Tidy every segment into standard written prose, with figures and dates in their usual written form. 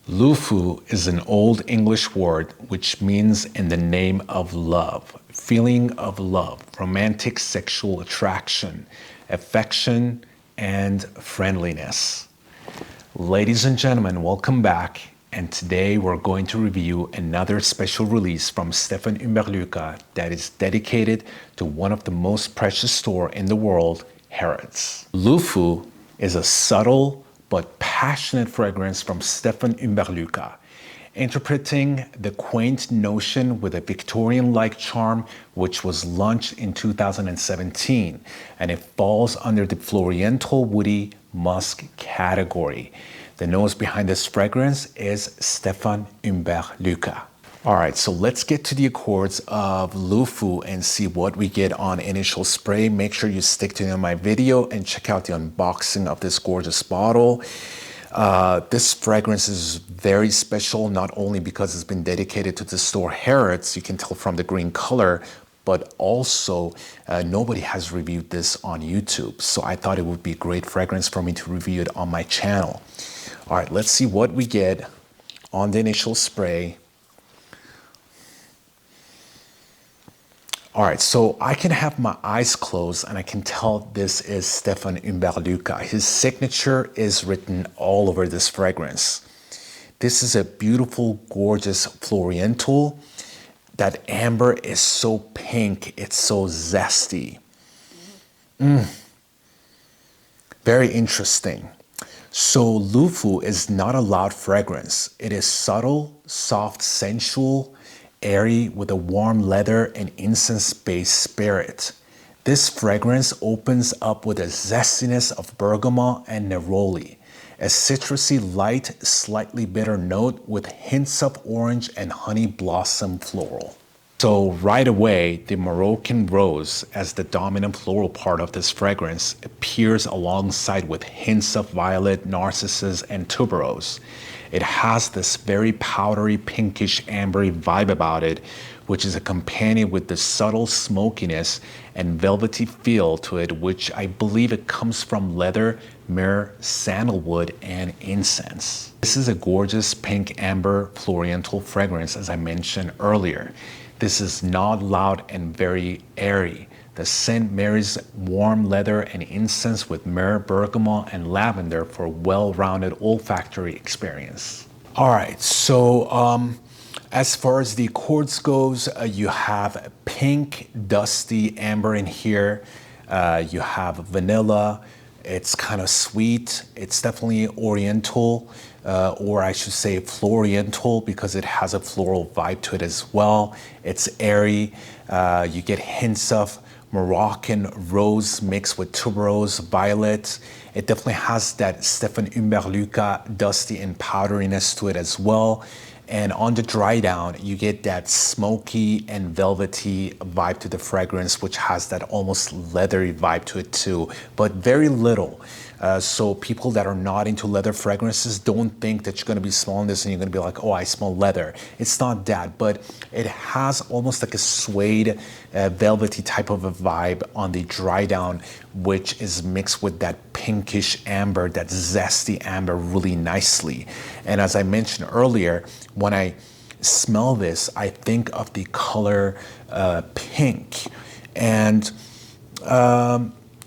Lufu is an Old English word which means in the name of love, feeling of love, romantic sexual attraction, affection, and friendliness. Ladies and gentlemen, welcome back. And today we're going to review another special release from Stéphane Humbert Lucas that is dedicated to one of the most precious stores in the world, Harrods. Lufu is a subtle but passionate fragrance from Stéphane Humbert Lucas, interpreting the quaint notion with a Victorian-like charm which was launched in 2017, and it falls under the Floriental Woody Musk category. The nose behind this fragrance is Stéphane Humbert Lucas. All right, so let's get to the accords of Lufu and see what we get on initial spray. Make sure you stick to the end of my video and check out the unboxing of this gorgeous bottle. This fragrance is very special, not only because it's been dedicated to the store Harrods, you can tell from the green color, but also nobody has reviewed this on YouTube. So I thought it would be a great fragrance for me to review it on my channel. All right, let's see what we get on the initial spray. All right, so I can have my eyes closed and I can tell this is Stéphane Humbert Lucas. His signature is written all over this fragrance. This is a beautiful, gorgeous Floriental. That amber is so pink, it's so zesty. Very interesting. So Lufu is not a loud fragrance. It is subtle, soft, sensual, airy with a warm leather and incense-based spirit. This fragrance opens up with a zestiness of bergamot and neroli, a citrusy light, slightly bitter note with hints of orange and honey blossom floral. So right away, the Moroccan rose as the dominant floral part of this fragrance appears alongside with hints of violet, narcissus, and tuberose. It has this very powdery, pinkish, ambery vibe about it, which is accompanied with the subtle smokiness and velvety feel to it, which I believe it comes from leather, myrrh, sandalwood, and incense. This is a gorgeous pink amber Floriental fragrance, as I mentioned earlier. This is not loud and very airy. The scent marries warm leather and incense with myrrh, bergamot, and lavender for a well-rounded olfactory experience. All right, so as far as the accords goes, you have pink, dusty amber in here. You have vanilla. It's kind of sweet. It's definitely oriental, or I should say floriental, because it has a floral vibe to it as well. It's airy. You get hints of Moroccan rose mixed with tuberose, violet. It definitely has that Stéphane Humbert Lucas dusty and powderiness to it as well. And on the dry down, you get that smoky and velvety vibe to the fragrance, which has that almost leathery vibe to it too, but very little. So people that are not into leather fragrances don't think that you're going to be smelling this and you're going to be like, oh, I smell leather. It's not that, but it has almost like a suede, velvety type of a vibe on the dry down, which is mixed with that pinkish amber, that zesty amber really nicely. And as I mentioned earlier, when I smell this, I think of the color pink. And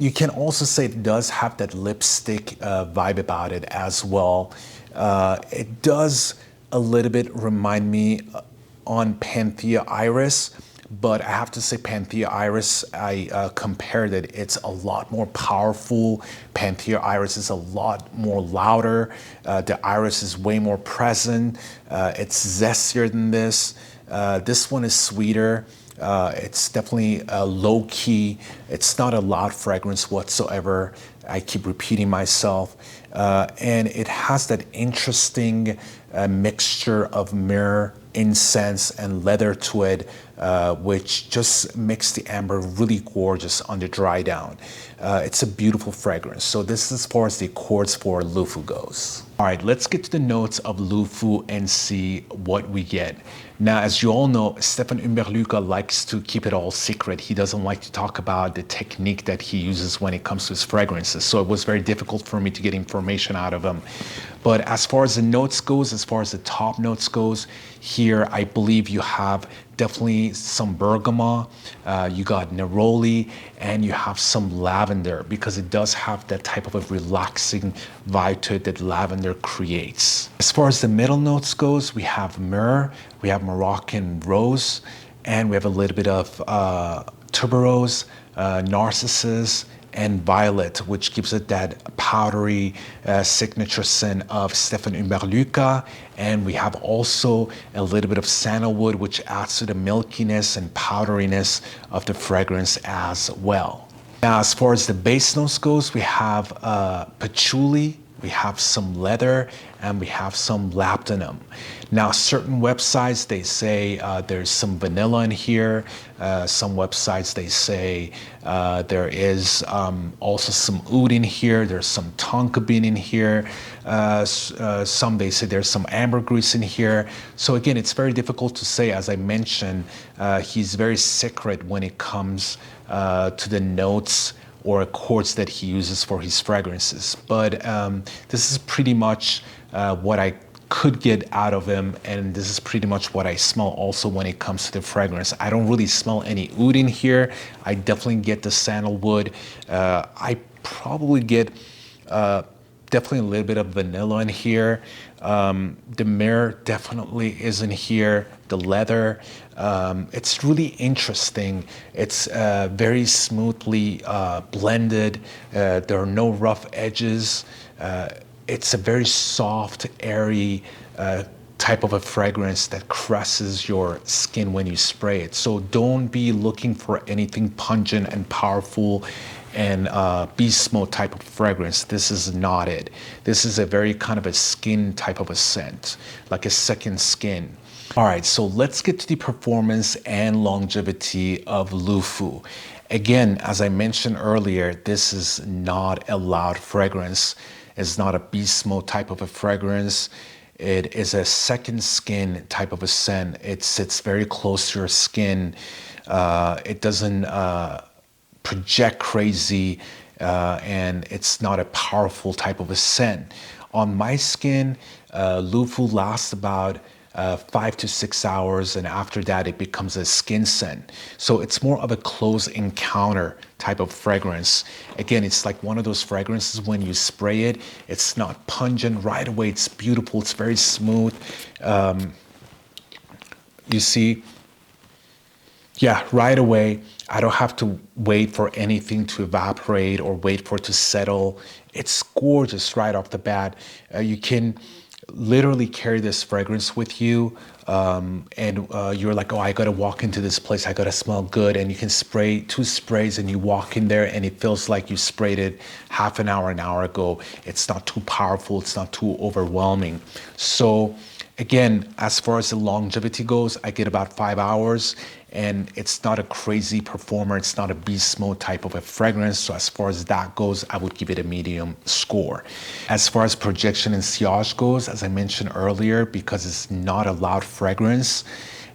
you can also say it does have that lipstick vibe about it as well. It does a little bit remind me on Panthea Iris, but I have to say Panthea Iris, I compared it. It's a lot more powerful. Panthea Iris is a lot more louder. The iris is way more present. It's zestier than this. This one is sweeter. It's definitely low-key. It's not a loud fragrance whatsoever. I keep repeating myself. And it has that interesting mixture of myrrh, incense, and leather to it, which just makes the amber really gorgeous on the dry down. It's a beautiful fragrance. So this is as far as the accords for Lufu goes. All right, let's get to the notes of Lufu and see what we get. Now, as you all know, Stéphane Humbert Lucas likes to keep it all secret. He doesn't like to talk about the technique that he uses when it comes to his fragrances. So it was very difficult for me to get information out of him. But as far as the notes goes, as far as the top notes goes, here I believe you have definitely some bergamot, you got neroli, and you have some lavender, because it does have that type of a relaxing vibe to it that lavender creates. As far as the middle notes goes, we have myrrh, we have Moroccan rose, and we have a little bit of tuberose, narcissus, and violet, which gives it that powdery signature scent of Stéphane Humbert Lucas. And we have also a little bit of sandalwood, which adds to the milkiness and powderiness of the fragrance as well. Now, as far as the base notes goes, we have patchouli, we have some leather, and we have some labdanum. Now, certain websites, they say there's some vanilla in here. Some websites, they say there is also some oud in here. There's some tonka bean in here. Some, they say there's some ambergris in here. So again, it's very difficult to say. As I mentioned, he's very secret when it comes to the notes or accords that he uses for his fragrances. But this is pretty much what I could get out of him, and this is pretty much what I smell also when it comes to the fragrance. I don't really smell any oud in here. I definitely get the sandalwood. I probably get definitely a little bit of vanilla in here. The myrrh definitely is in here. The leather, it's really interesting. It's very smoothly blended. There are no rough edges. It's a very soft, airy type of a fragrance that caresses your skin when you spray it. So don't be looking for anything pungent and powerful and beast mode type of fragrance. This is not it. This is a very kind of a skin type of a scent, like a second skin. All right, so let's get to the performance and longevity of Lufu. Again, as I mentioned earlier, this is not a loud fragrance. It's not a beast mode type of a fragrance. It is a second skin type of a scent. It sits very close to your skin. It doesn't project crazy, and it's not a powerful type of a scent. On my skin, Lufu lasts about 5 to 6 hours, and after that it becomes a skin scent. So it's more of a close encounter type of fragrance. Again, it's like one of those fragrances when you spray it, it's not pungent right away. It's beautiful. It's very smooth. You see, yeah, right away, I don't have to wait for anything to evaporate or wait for it to settle. It's gorgeous right off the bat. You can literally carry this fragrance with you, and you're like, oh, I gotta walk into this place, I gotta smell good, and you can spray 2 sprays and you walk in there and it feels like you sprayed it half an hour ago. It's not too powerful, it's not too overwhelming. So again, as far as the longevity goes, I get about 5 hours, and it's not a crazy performer. It's not a beast mode type of a fragrance. So as far as that goes, I would give it a medium score. As far as projection and sillage goes, as I mentioned earlier, because it's not a loud fragrance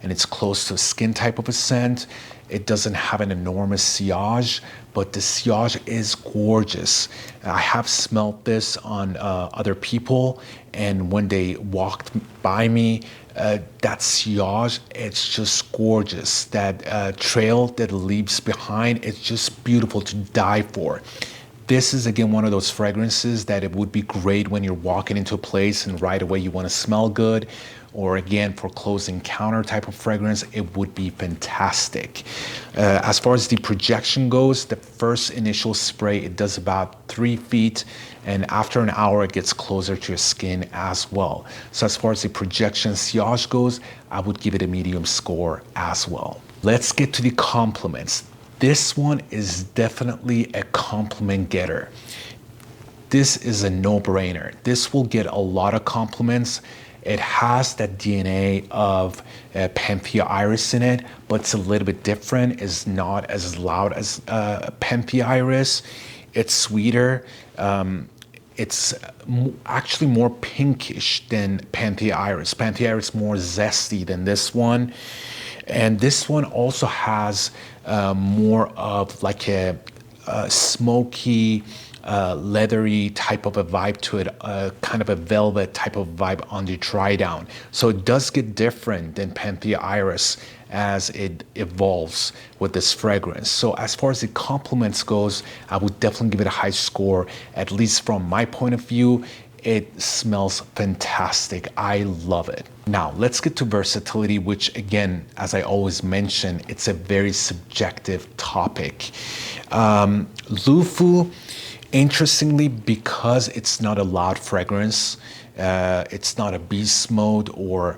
and it's close to a skin type of a scent, it doesn't have an enormous sillage, but the sillage is gorgeous. I have smelled this on other people, and when they walked by me, that sillage, it's just gorgeous. That trail that it leaves behind, it's just beautiful to die for. This is, again, one of those fragrances that it would be great when you're walking into a place and right away you want to smell good. Or again, for close encounter type of fragrance, it would be fantastic. As far as the projection goes, the first initial spray, it does about 3 feet, and after an hour, it gets closer to your skin as well. So as far as the projection sillage goes, I would give it a medium score as well. Let's get to the compliments. This one is definitely a compliment getter. This is a no-brainer. This will get a lot of compliments. It has that DNA of Panthea iris in it, but it's a little bit different. It's not as loud as Panthea iris. It's sweeter. It's actually more pinkish than Panthea iris. Panthea iris is more zesty than this one. And this one also has more of like a smoky, leathery type of a vibe to it, kind of a velvet type of vibe on the dry down. So it does get different than Panthea iris as it evolves with this fragrance. So as far as the compliments goes, I would definitely give it a high score. At least from my point of view, it smells fantastic. I love it. Now let's get to versatility, which again, as I always mention, it's a very subjective topic. Lufu, interestingly, because it's not a loud fragrance, it's not a beast mode or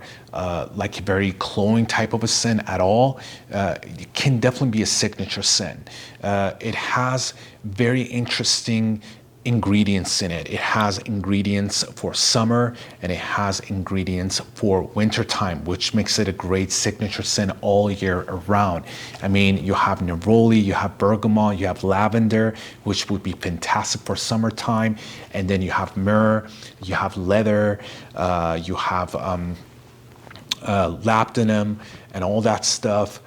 like a very cloying type of a scent at all. It can definitely be a signature scent. It has very interesting ingredients in it. It has ingredients for summer and it has ingredients for winter time, which makes it a great signature scent all year around. I mean, you have neroli, you have bergamot, you have lavender, which would be fantastic for summertime, and then you have myrrh, you have leather, you have labdanum and all that stuff,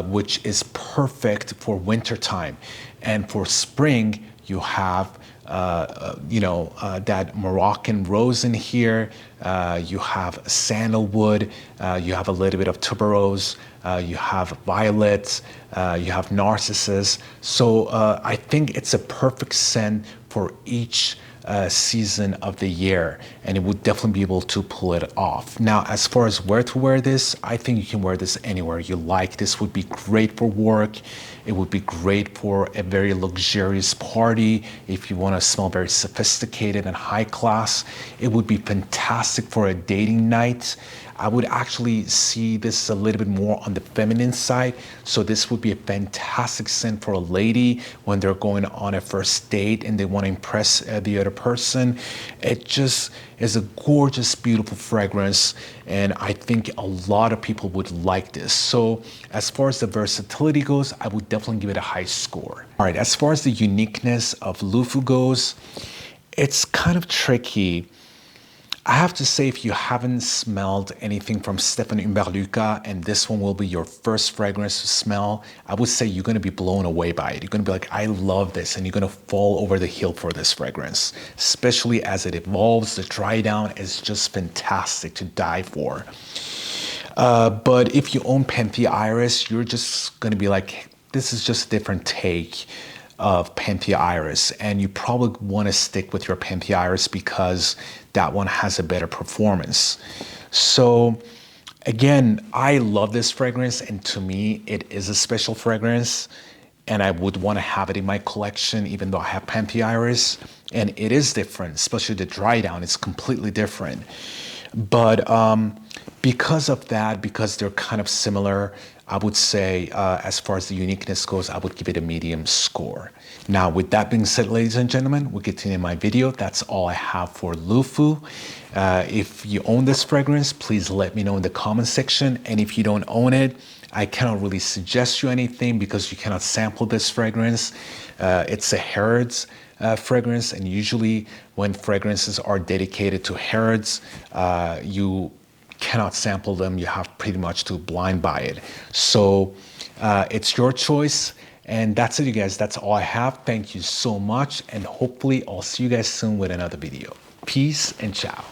which is perfect for winter time. And for spring, you have that Moroccan rose in here, you have sandalwood, you have a little bit of tuberose, you have violets, you have narcissus. So I think it's a perfect scent for each season of the year, and it would definitely be able to pull it off. Now, as far as where to wear this, I think you can wear this anywhere you like. This would be great for work. It would be great for a very luxurious party. If you want to smell very sophisticated and high class, it would be fantastic for a dating night. I would actually see this a little bit more on the feminine side. So this would be a fantastic scent for a lady when they're going on a first date and they want to impress the other person. It just is a gorgeous, beautiful fragrance. And I think a lot of people would like this. So as far as the versatility goes, I would definitely give it a high score. All right, as far as the uniqueness of Lufu goes, it's kind of tricky. I have to say, if you haven't smelled anything from Stéphane Humbert Lucas and this one will be your first fragrance to smell, I would say you're going to be blown away by it. You're going to be like, I love this, and you're going to fall over the hill for this fragrance, especially as it evolves. The dry down is just fantastic to die for. But if you own Panthea iris, you're just going to be like, this is just a different take of Panthea iris, and you probably want to stick with your Panthea iris because that one has a better performance. So again, I love this fragrance, and to me it is a special fragrance, and I would want to have it in my collection even though I have Panthea iris, and it is different, especially the dry down. It's completely different. But because of that, because they're kind of similar, I would say as far as the uniqueness goes, I would give it a medium score. Now, with that being said, ladies and gentlemen, we'll get to the end of my video. That's all I have for Lufu. If you own this fragrance, please let me know in the comment section. And if you don't own it, I cannot really suggest you anything because you cannot sample this fragrance. It's a Harrods fragrance, and usually when fragrances are dedicated to Harrods, you cannot sample them. You have pretty much to blind buy it. So it's your choice. And that's it, you guys. That's all I have. Thank you so much. And hopefully I'll see you guys soon with another video. Peace and ciao.